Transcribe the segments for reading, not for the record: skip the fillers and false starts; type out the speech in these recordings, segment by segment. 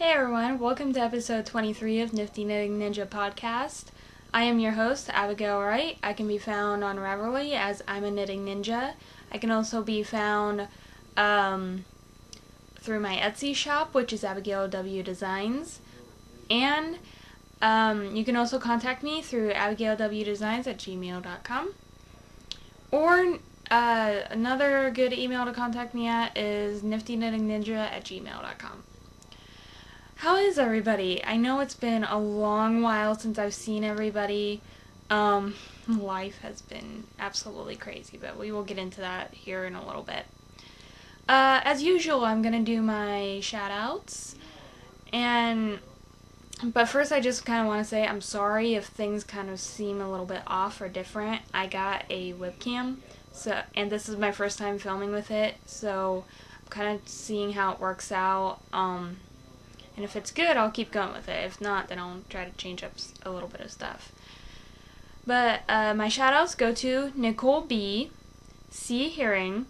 Hey everyone, welcome to episode 23 of Knifty Knitting Ninja Podcast. I am your host, Abigail Wright. I can be found on Ravelry as I'm a Knitting Ninja. I can also be found through my Etsy shop, which is Abigail W Designs. And you can also contact me through abigailwdesigns@gmail.com. Or another good email to contact me at is niftyknittingninja@gmail.com. How is everybody? I know it's been a long while since I've seen everybody. Life has been absolutely crazy, but we will get into that here in a little bit. As usual, I'm going to do my shout-outs. But first I just kind of want to say I'm sorry if things kind of seem a little bit off or different. I got a webcam, and this is my first time filming with it, so I'm kind of seeing how it works out. And if it's good, I'll keep going with it. If not, then I'll try to change up a little bit of stuff. But my shoutouts go to Nicole B, C. Herring,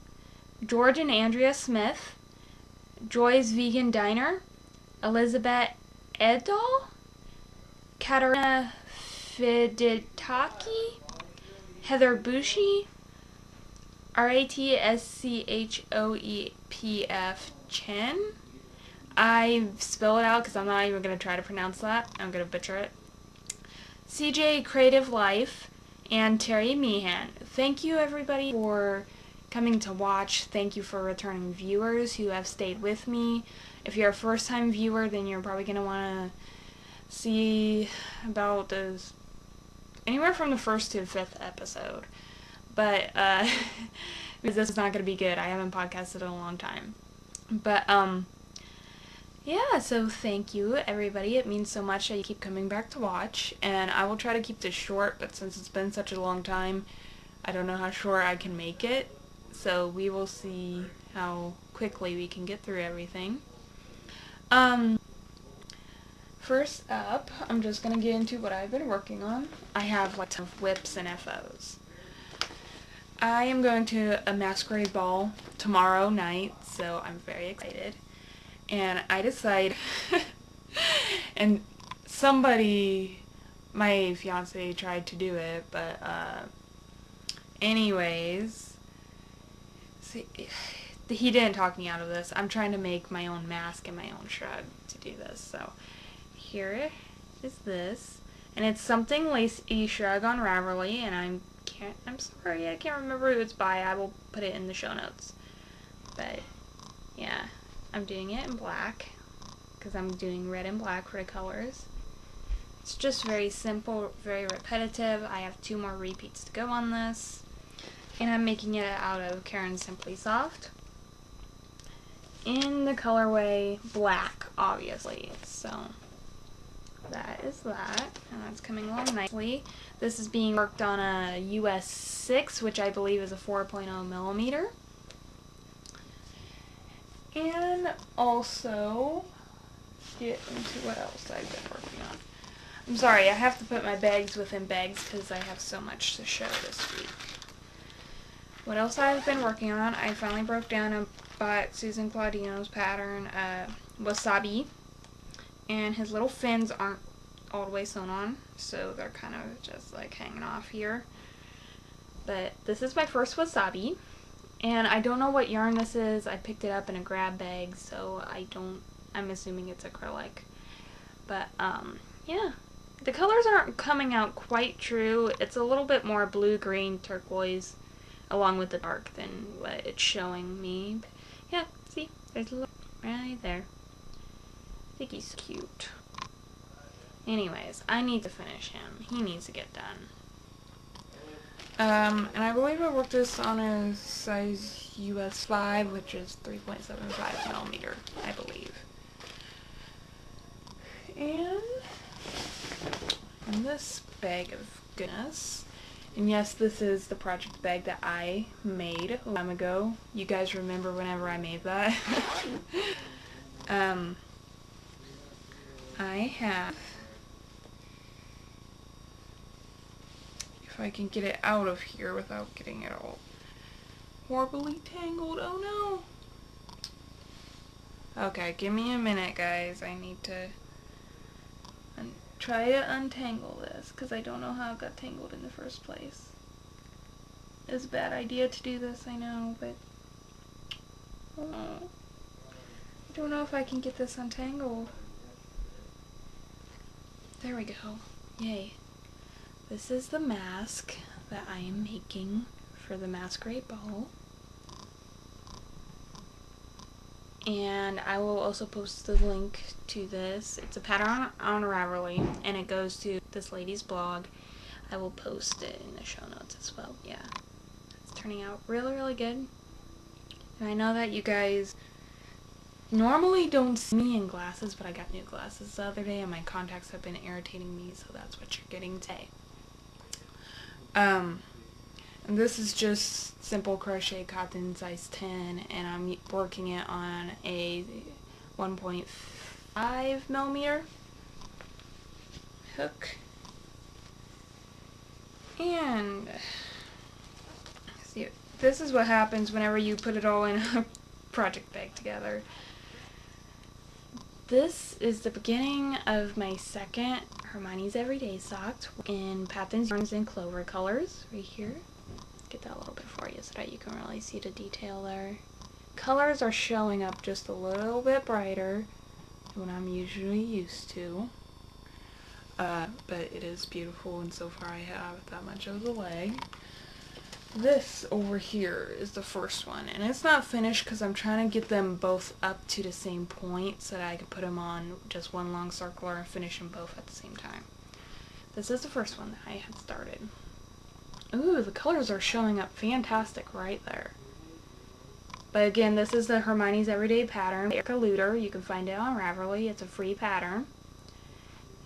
George and Andrea Smith, Joy's Vegan Diner, Elizabeth Edall, Katarina Fiditaki, Heather Bushi, Ratschoepf Chen. I spell it out because I'm not even going to try to pronounce that. I'm going to butcher it. CJ Creative Life and Terry Meehan. Thank you everybody for coming to watch. Thank you for returning viewers who have stayed with me. If you're a first time viewer, then you're probably going to want to see about anywhere from the first to the 5th episode. But because this is not going to be good. I haven't podcasted in a long time. But yeah, so thank you, everybody. It means so much that you keep coming back to watch, and I will try to keep this short, but since it's been such a long time, I don't know how short I can make it, so we will see how quickly we can get through everything. First up, I'm just going to get into what I've been working on. I have lots of whips and FOs. I am going to a masquerade ball tomorrow night, so I'm very excited. And I decide, and somebody, my fiance tried to do it, but, anyways, see, he didn't talk me out of this. I'm trying to make my own mask and my own shrug to do this, so here is this, and it's something lacy shrug on Ravelry, and I'm sorry, I can't remember who it's by. I will put it in the show notes, but, yeah. I'm doing it in black, because I'm doing red and black for the colors. It's just very simple, very repetitive. I have 2 more repeats to go on this. And I'm making it out of Karen Simply Soft. In the colorway black, obviously. So, that is that. And that's coming along nicely. This is being worked on a US 6, which I believe is a 4.0 millimeter. And also, get into what else I've been working on. I'm sorry, I have to put my bags within bags because I have so much to show this week. What else I've been working on, I finally broke down and bought Susan Claudino's pattern, Wasabi. And his little fins aren't all the way sewn on, so they're kind of just like hanging off here. But this is my first Wasabi. And I don't know what yarn this is. I picked it up in a grab bag, so I'm assuming it's acrylic. But, yeah. The colors aren't coming out quite true. It's a little bit more blue, green, turquoise, along with the dark than what it's showing me. But yeah, see? There's a little right there. I think he's cute. Anyways, I need to finish him. He needs to get done. And I believe I worked this on a size US 5, which is 3.75 millimeter, I believe. And this bag of goodness. And yes, this is the project bag that I made a long time ago. You guys remember whenever I made that? I have, if I can get it out of here without getting it all horribly tangled. Oh no! Okay, give me a minute, guys. I need to try to untangle this, because I don't know how it got tangled in the first place. It's a bad idea to do this, I know, but I don't know if I can get this untangled. There we go. Yay. This is the mask that I am making for the Masquerade Ball. And I will also post the link to this. It's a pattern on Ravelry, and it goes to this lady's blog. I will post it in the show notes as well. Yeah, it's turning out really, really good. And I know that you guys normally don't see me in glasses, but I got new glasses the other day, and my contacts have been irritating me, so that's what you're getting today. And this is just simple crochet cotton size 10, and I'm working it on a 1.5 millimeter hook. And see, this is what happens whenever you put it all in a project bag together. This is the beginning of my second Hermione's Everyday Socks in Patterns, Yarns, and Clover colors, right here. Get that a little bit for you so that you can really see the detail there. Colors are showing up just a little bit brighter than what I'm usually used to. But it is beautiful, and so far I have that much of the leg. This over here is the first one, and it's not finished because I'm trying to get them both up to the same point so that I can put them on just one long circular and finish them both at the same time. This is the first one that I had started. Ooh, the colors are showing up fantastic right there. But again, this is the Hermione's Everyday pattern. Erica Luder. You can find it on Ravelry. It's a free pattern.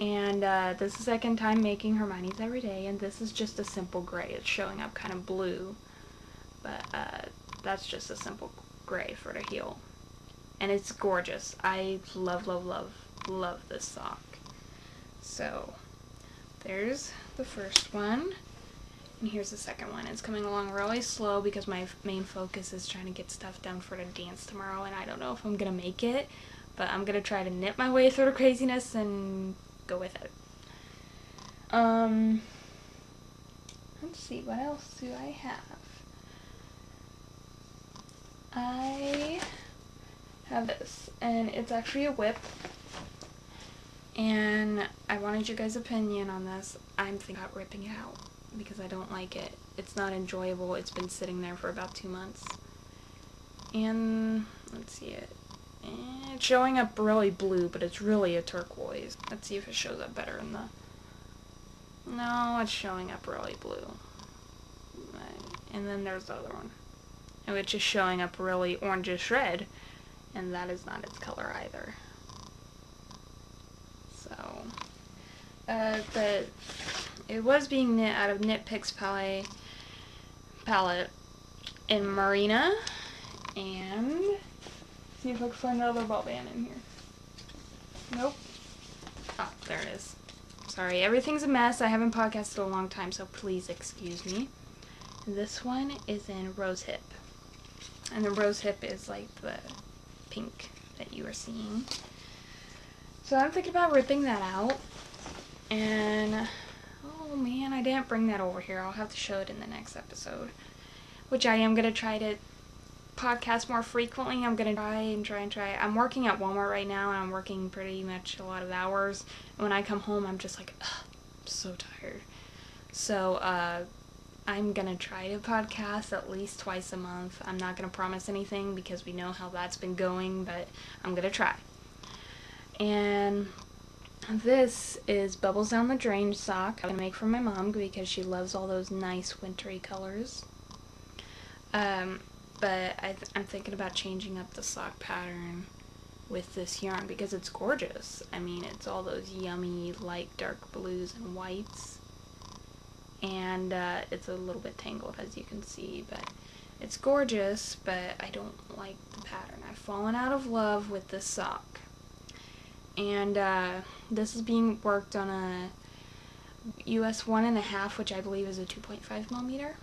And this is the second time making Hermione's Everyday, and this is just a simple gray. It's showing up kind of blue, but that's just a simple gray for the heel. And it's gorgeous. I love, love, love, love this sock. So, there's the first one. And here's the second one. It's coming along really slow because my main focus is trying to get stuff done for the dance tomorrow, and I don't know if I'm going to make it, but I'm going to try to knit my way through the craziness and go with it. Let's see, what else do I have? I have this, and it's actually a whip, and I wanted your guys' opinion on this. I'm thinking about ripping it out because I don't like it. It's not enjoyable. It's been sitting there for about 2 months. And let's see it. It's showing up really blue, but it's really a turquoise. Let's see if it shows up better in the... No, it's showing up really blue. And then there's the other one, which is showing up really orangish red, and that is not its color either. So, but it was being knit out of Knit Picks palette in Marina, and see if I can find another ball band in here. Nope. Ah, there it is. Sorry, everything's a mess. I haven't podcasted in a long time, so please excuse me. This one is in Rose Hip. And the Rose Hip is like the pink that you are seeing. So I'm thinking about ripping that out. And, oh man, I didn't bring that over here. I'll have to show it in the next episode. Which I am going to try to podcast more frequently. I'm going to try. I'm working at Walmart right now, and I'm working pretty much a lot of hours. And when I come home, I'm just like, ugh, I'm so tired. So, I'm going to try to podcast at least twice a month. I'm not going to promise anything because we know how that's been going, but I'm going to try. And this is Bubbles Down the Drain sock I'm going to make for my mom because she loves all those nice wintry colors. But I'm thinking about changing up the sock pattern with this yarn because it's gorgeous. I mean, it's all those yummy light dark blues and whites. And it's a little bit tangled, as you can see, but it's gorgeous, but I don't like the pattern. I've fallen out of love with this sock. And this is being worked on a US 1.5, which I believe is a 2.5 millimeter.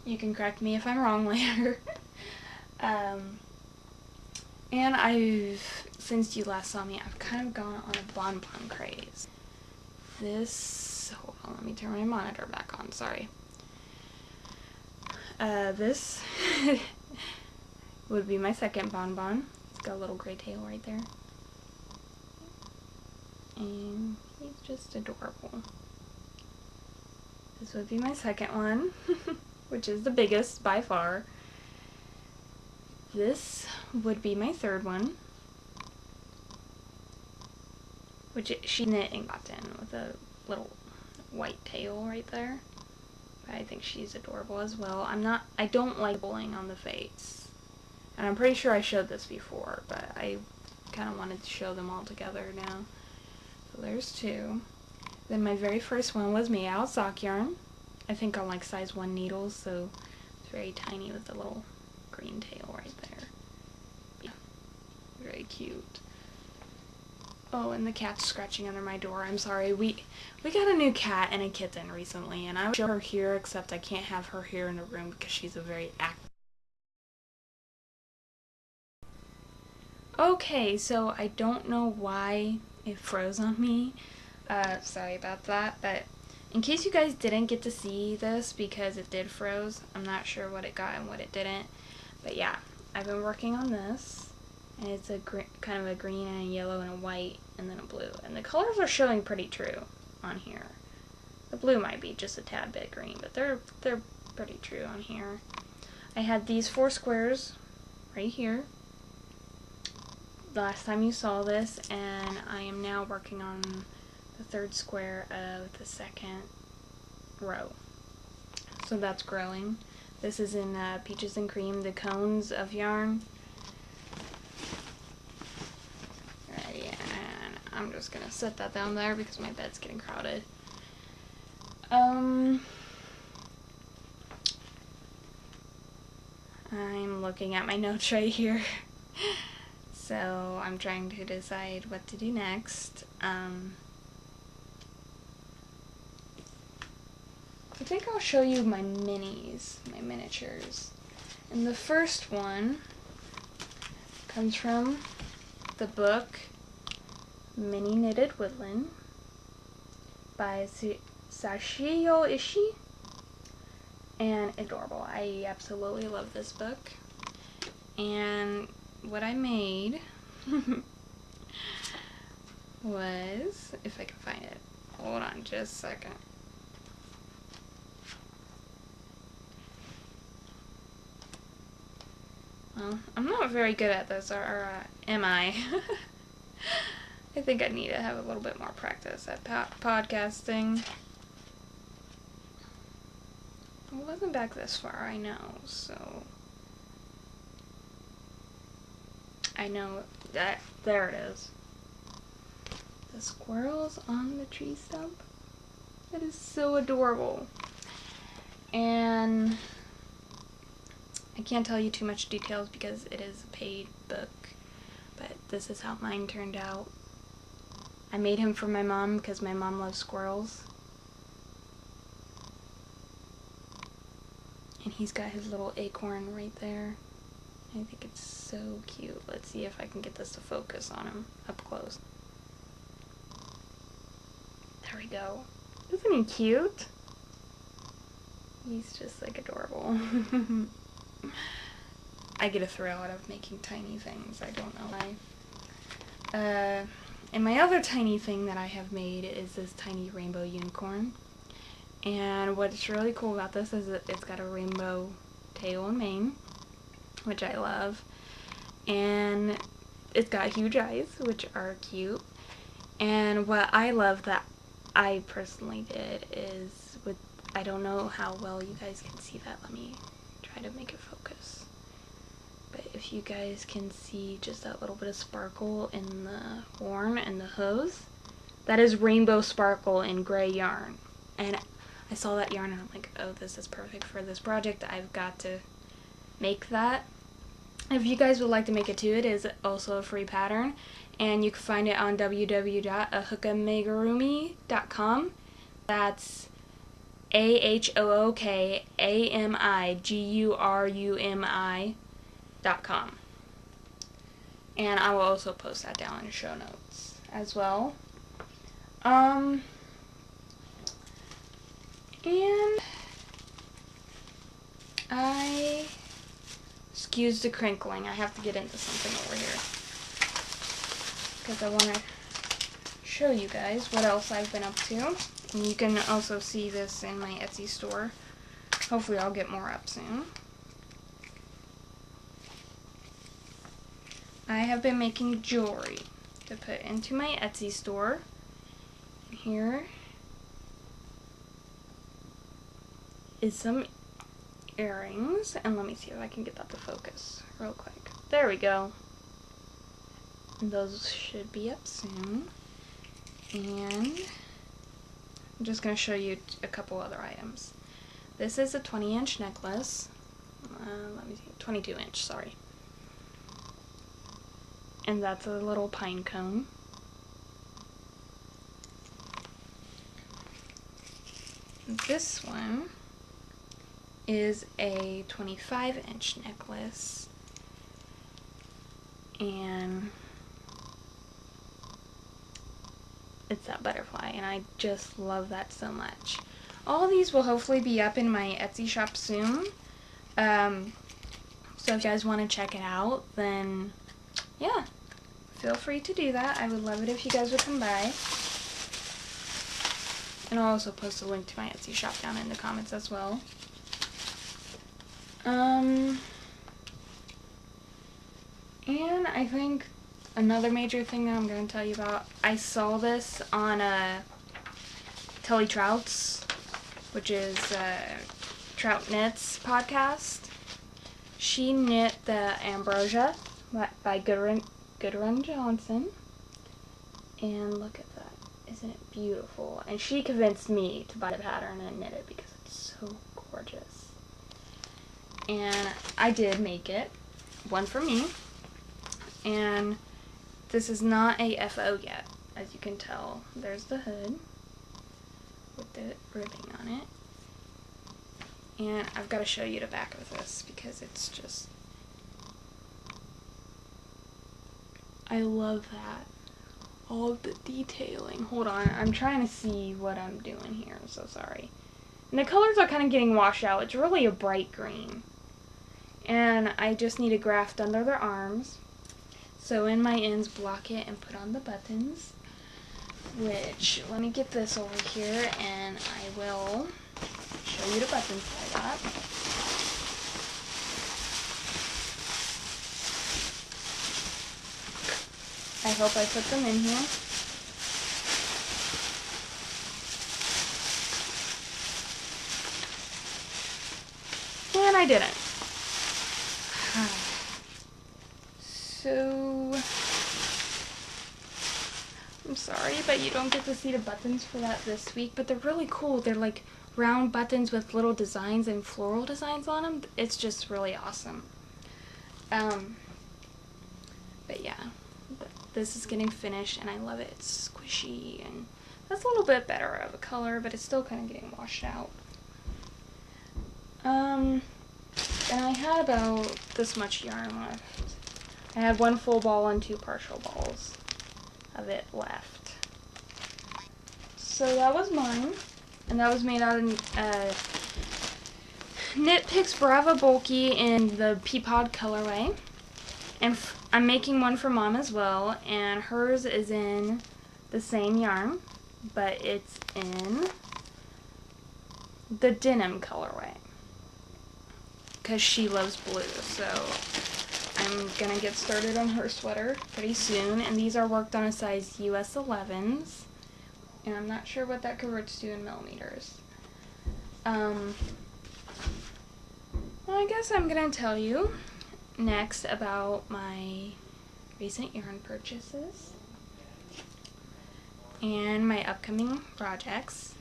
You can correct me if I'm wrong later. And since you last saw me, I've kind of gone on a bonbon craze. Hold on, let me turn my monitor back on, sorry. This would be my second bonbon. It's got a little gray tail right there. And he's just adorable. This would be my second one, which is the biggest by far. This would be my third one, which she knit and got in with a little white tail right there. I think she's adorable as well. I don't like bowling on the face. And I'm pretty sure I showed this before, but I kind of wanted to show them all together now. So there's two. Then my very first one was made out of sock yarn. I think on like size 1 needles, so it's very tiny with a little green tail right there. Yeah, very cute. Oh, and the cat's scratching under my door. I'm sorry. We got a new cat and a kitten recently, and I would show her here, except I can't have her here in the room because she's a very active. Okay, so I don't know why it froze on me. Sorry about that, but in case you guys didn't get to see this because it did froze, I'm not sure what it got and what it didn't. But yeah, I've been working on this. And it's a kind of a green and a yellow and a white and then a blue. And the colors are showing pretty true on here. The blue might be just a tad bit green, but they're pretty true on here. I had these 4 squares right here last time you saw this, and I am now working on the 3rd square of the 2nd row. So that's growing. This is in Peaches and Cream, the cones of yarn. I'm just gonna set that down there because my bed's getting crowded. I'm looking at my notes right here. So I'm trying to decide what to do next. I think I'll show you my minis, my miniatures. And the first one comes from the book Mini Knitted Woodland by Sashio Ishii, and adorable. I absolutely love this book. And what I made was, if I can find it, hold on just a second. Well, I'm not very good at this, or am I? I think I need to have a little bit more practice at podcasting. I wasn't back this far, I know, so... I know that, there it is. The squirrels on the tree stump. That is so adorable. And I can't tell you too much details because it is a paid book, but this is how mine turned out. I made him for my mom because my mom loves squirrels. And he's got his little acorn right there. I think it's so cute. Let's see if I can get this to focus on him up close. There we go. Isn't he cute? He's just like adorable. I get a thrill out of making tiny things. I don't know why. And my other tiny thing that I have made is this tiny rainbow unicorn. And what's really cool about this is that it's got a rainbow tail and mane, which I love. And it's got huge eyes, which are cute. And what I love that I personally did is with, I don't know how well you guys can see that. Let me try to make it focus. But if you guys can see just that little bit of sparkle in the horn and the hose, that is rainbow sparkle in gray yarn. And I saw that yarn and I'm like, oh, this is perfect for this project. I've got to make that. If you guys would like to make it too, it is also a free pattern. And you can find it on www.ahookamigurumi.com. That's AHOOKAMIGURUMI.com. And I will also post that down in the show notes as well. And excuse the crinkling, I have to get into something over here, because I want to show you guys what else I've been up to. And you can also see this in my Etsy store. Hopefully I'll get more up soon. I have been making jewelry to put into my Etsy store. Here is some earrings, and let me see if I can get that to focus real quick. There we go. And those should be up soon. And I'm just going to show you a couple other items. This is a 20-inch necklace. Let me see, 22-inch, sorry. And that's a little pine cone. This one is a 25-inch necklace, and it's that butterfly, and I just love that so much. All of these will hopefully be up in my Etsy shop soon, so if you guys want to check it out, then yeah, feel free to do that. I would love it if you guys would come by. And I'll also post a link to my Etsy shop down in the comments as well. And I think another major thing that I'm going to tell you about, I saw this on Telly Trout's, which is Trout Knits podcast. She knit the Ambrosia by Gudrun Johnson. And look at that. Isn't it beautiful? And she convinced me to buy the pattern and knit it because it's so gorgeous. And I did make it. One for me. And this is not a FO yet, as you can tell. There's the hood with the ribbing on it. And I've got to show you the back of this because it's just... I love that. All of the detailing. Hold on, I'm trying to see what I'm doing here. I'm so sorry. And the colors are kind of getting washed out. It's really a bright green. And I just need a graft under their arms. So in my ends, block it and put on the buttons. Which, let me get this over here and I will show you the buttons I got. I hope I put them in here. And I didn't. So, I'm sorry, but you don't get to see the buttons for that this week, but they're really cool. They're like round buttons with little designs and floral designs on them. It's just really awesome. But yeah. This is getting finished and I love it. It's squishy and that's a little bit better of a color, but it's still kind of getting washed out. And I had about this much yarn left. I had one full ball and 2 partial balls of it left. So that was mine, and that was made out of Knit Picks Brava Bulky in the Peapod colorway. And I'm making one for Mom as well, and hers is in the same yarn, but it's in the denim colorway, because she loves blue, so I'm going to get started on her sweater pretty soon, and these are worked on a size US 11s, and I'm not sure what that converts to in millimeters. Well, I guess I'm going to tell you next about my recent yarn purchases and my upcoming projects.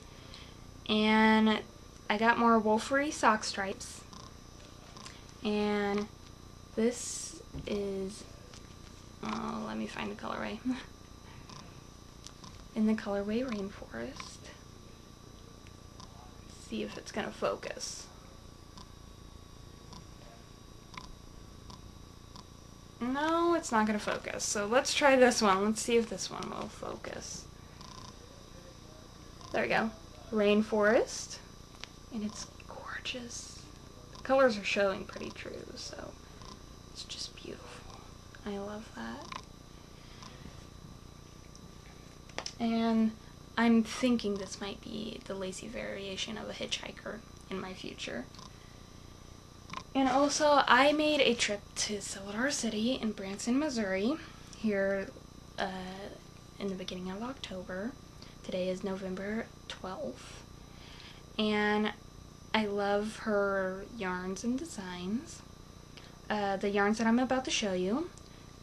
And I got more Wolfery sock stripes, and this is, oh, let me find the colorway. In the colorway Rainforest. Let's see if it's gonna focus. No, it's not going to focus. So let's try this one. Let's see if this one will focus. There we go. Rainforest. And it's gorgeous. The colors are showing pretty true, so it's just beautiful. I love that. And I'm thinking this might be the lacy variation of a hitchhiker in my future. And also, I made a trip to Silver City in Branson, Missouri, here in the beginning of October. Today is November 12th. And I love her yarns and designs. The yarns that I'm about to show you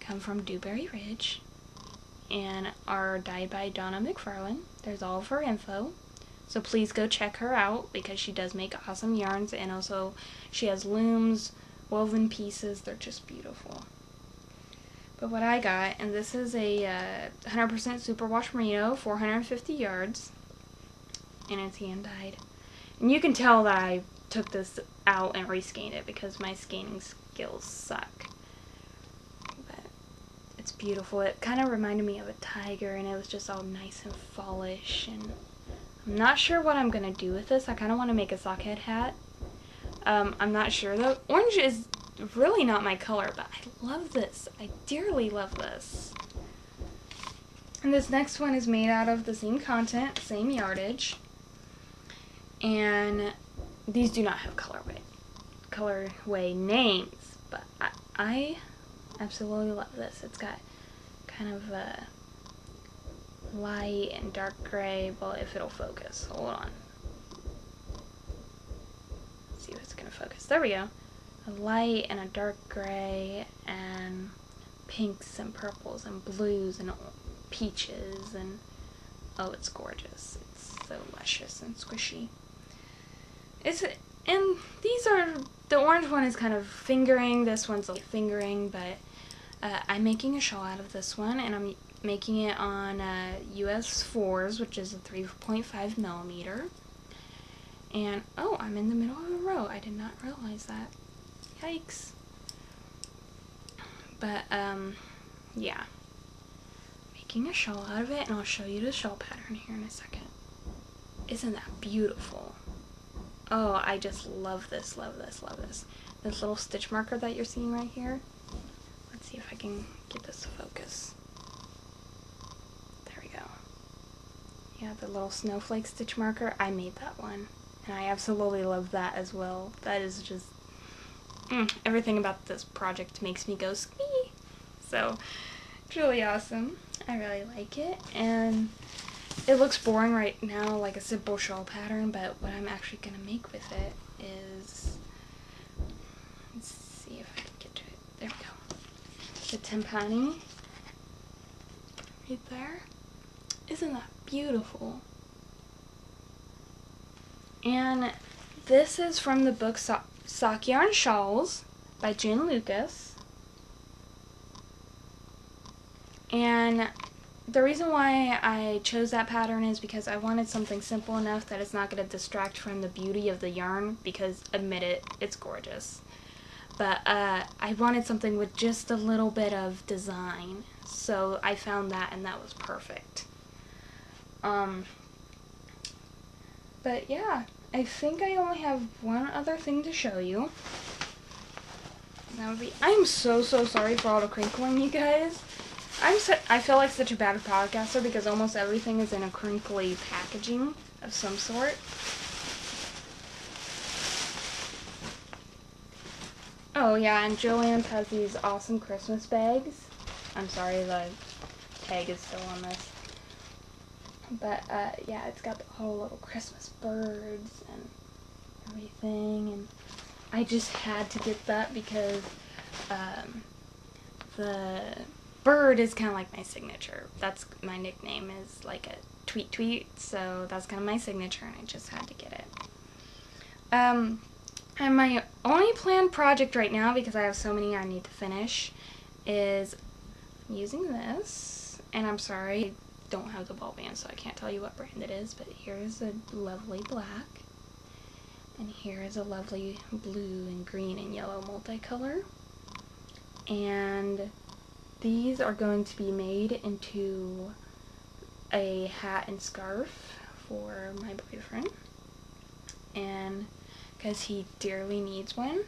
come from Dewberry Ridge and are dyed by Donna McFarlane. There's all of her info. So please go check her out because she does make awesome yarns, and also she has looms, woven pieces. They're just beautiful. But what I got, and this is a 100% superwash merino, 450 yards, and it's hand dyed. And you can tell that I took this out and reskeined it because my skeining skills suck. But it's beautiful. It kind of reminded me of a tiger, and it was just all nice and fallish, and I'm not sure what I'm going to do with this. I kind of want to make a sockhead hat. I'm not sure though. Orange is really not my color, but I love this. I dearly love this. And this next one is made out of the same content, same yardage. And these do not have colorway names, but I absolutely love this. It's got kind of a light and dark gray. Well, if it'll focus. Hold on. Let's see if it's gonna focus. There we go. A light and a dark gray and pinks and purples and blues and peaches, and oh, it's gorgeous. It's so luscious and squishy. And these are, the orange one is kind of fingering, this one's like fingering, but I'm making a shawl out of this one, and I'm making it on US 4s, which is a 3.5 millimeter. And oh, I'm in the middle of the row. I did not realize that. Yikes. But yeah, making a shawl out of it, and I'll show you the shawl pattern here in a second. Isn't that beautiful? Oh, I just love this, love this, love this. This little stitch marker that you're seeing right here. Let's see if I can get this to focus. There we go. Yeah, the little snowflake stitch marker, I made that one. And I absolutely love that as well. That is just, everything about this project makes me go ski. So, it's really awesome. I really like it. And it looks boring right now, like a simple shawl pattern, but what I'm actually going to make with it is, let's see if I can get to it. There we go. The timpani right there. Isn't that beautiful? And this is from the book Sock Yarn Shawls by Jen Lucas. And the reason why I chose that pattern is because I wanted something simple enough that it's not going to distract from the beauty of the yarn, because admit it, it's gorgeous. But I wanted something with just a little bit of design, so I found that, and that was perfect. But yeah, I think I only have one other thing to show you. That would be, I'm so sorry for all the crinkling, you guys. I feel like such a bad podcaster because almost everything is in a crinkly packaging of some sort. Oh yeah, and Joann's has these awesome Christmas bags. I'm sorry, the tag is still on this. But yeah, it's got the whole little Christmas birds and everything, and I just had to get that because the bird is kind of like my signature. That's my nickname, is like a tweet, so that's kind of my signature, and I just had to get it. And my only planned project right now, because I have so many I need to finish, is using this, and I'm sorry, I don't have the ball band, so I can't tell you what brand it is, but here's a lovely black, and here is a lovely blue and green and yellow multicolor. and these are going to be made into a hat and scarf for my boyfriend, and because he dearly needs one.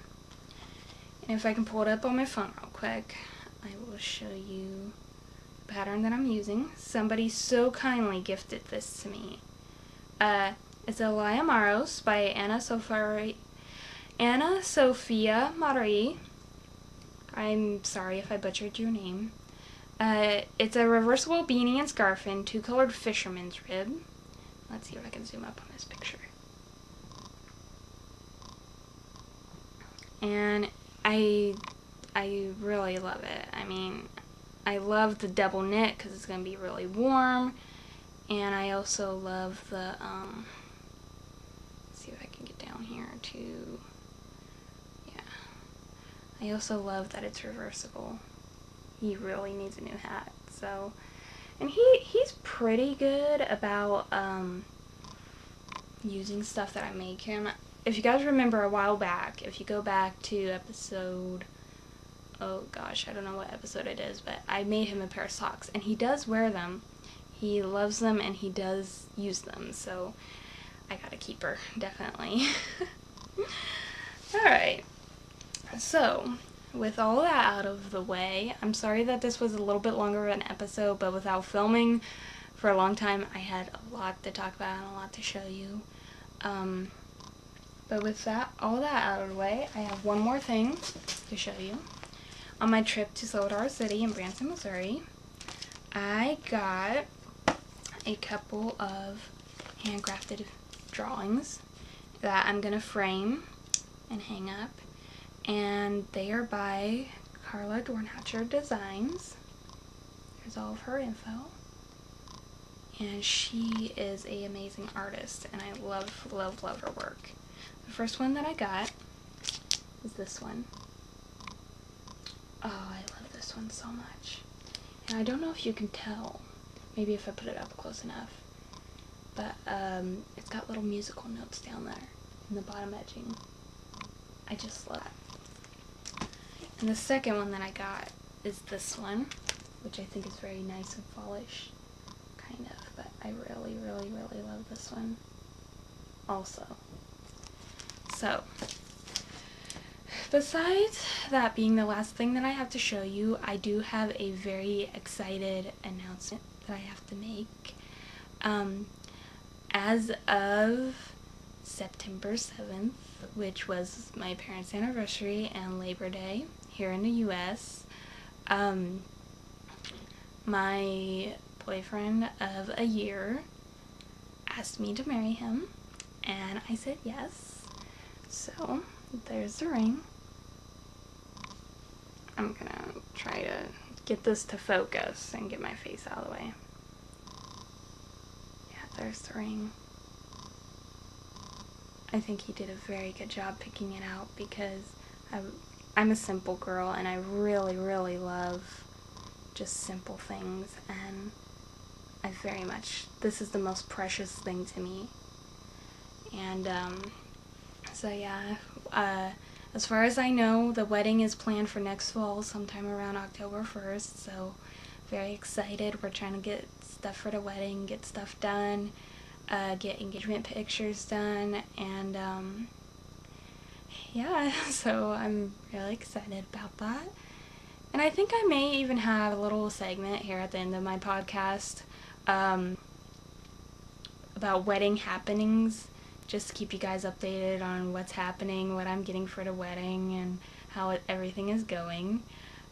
And if I can pull it up on my phone real quick, I will show you the pattern that I'm using. Somebody so kindly gifted this to me. It's a Liamaros by Anna Sophia Marie. I'm sorry if I butchered your name. It's a reversible beanie and scarf in two-colored fisherman's rib. Let's see if I can zoom up on this picture. And I really love it. I mean, I love the double knit because it's going to be really warm. And I also love the, let's see if I can get down here to, yeah. I also love that it's reversible. He really needs a new hat, so. And he's pretty good about, using stuff that I make him. If you guys remember a while back, if you go back to episode, oh gosh, I don't know what episode it is, but I made him a pair of socks, and he does wear them. He loves them, and he does use them, so I gotta keep her, definitely. Alright, so with all that out of the way, I'm sorry that this was a little bit longer of an episode, but without filming for a long time, I had a lot to talk about and a lot to show you. But with all that out of the way, I have one more thing to show you. On my trip to Soledar City in Branson, Missouri, I got a couple of handcrafted drawings that I'm going to frame and hang up. And they are by Carla Dornhatcher Designs. There's all of her info. And she is an amazing artist, and I love, love, love her work. The first one that I got is this one. Oh, I love this one so much. And I don't know if you can tell, maybe if I put it up close enough, but it's got little musical notes down there in the bottom edging. I just love it. And the second one that I got is this one, which I think is very nice and fallish, kind of, but I really, really, really love this one also. So, besides that being the last thing that I have to show you, I do have a very excited announcement that I have to make. As of September 7th, which was my parents' anniversary and Labor Day here in the U.S., my boyfriend of a year asked me to marry him, and I said yes. So, there's the ring. I'm gonna try to get this to focus and get my face out of the way. Yeah, there's the ring. I think he did a very good job picking it out because I'm a simple girl, and I really, really love just simple things, and this is the most precious thing to me. And so yeah, as far as I know, the wedding is planned for next fall, sometime around October 1st, so very excited. We're trying to get stuff for the wedding, get stuff done, get engagement pictures done, and yeah, so I'm really excited about that. And I think I may even have a little segment here at the end of my podcast about wedding happenings, just to keep you guys updated on what's happening, what I'm getting for the wedding, and how everything is going.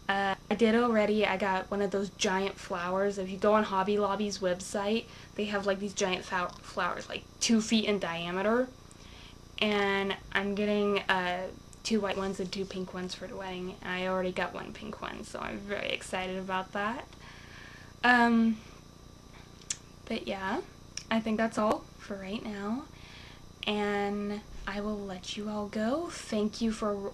I got one of those giant flowers. If you go on Hobby Lobby's website, they have like these giant flowers, like 2 feet in diameter. And I'm getting 2 white ones and 2 pink ones for the wedding. And I already got 1 pink one, so I'm very excited about that. But yeah, I think that's all for right now. And I will let you all go. Thank you for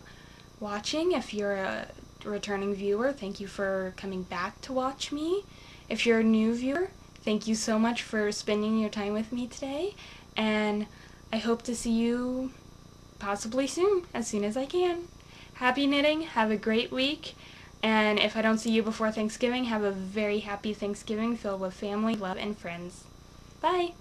watching. If you're a returning viewer, thank you for coming back to watch me. If you're a new viewer, thank you so much for spending your time with me today. And I hope to see you possibly soon as I can. Happy knitting. Have a great week. And if I don't see you before Thanksgiving, have a very happy Thanksgiving filled with family, love, and friends. Bye!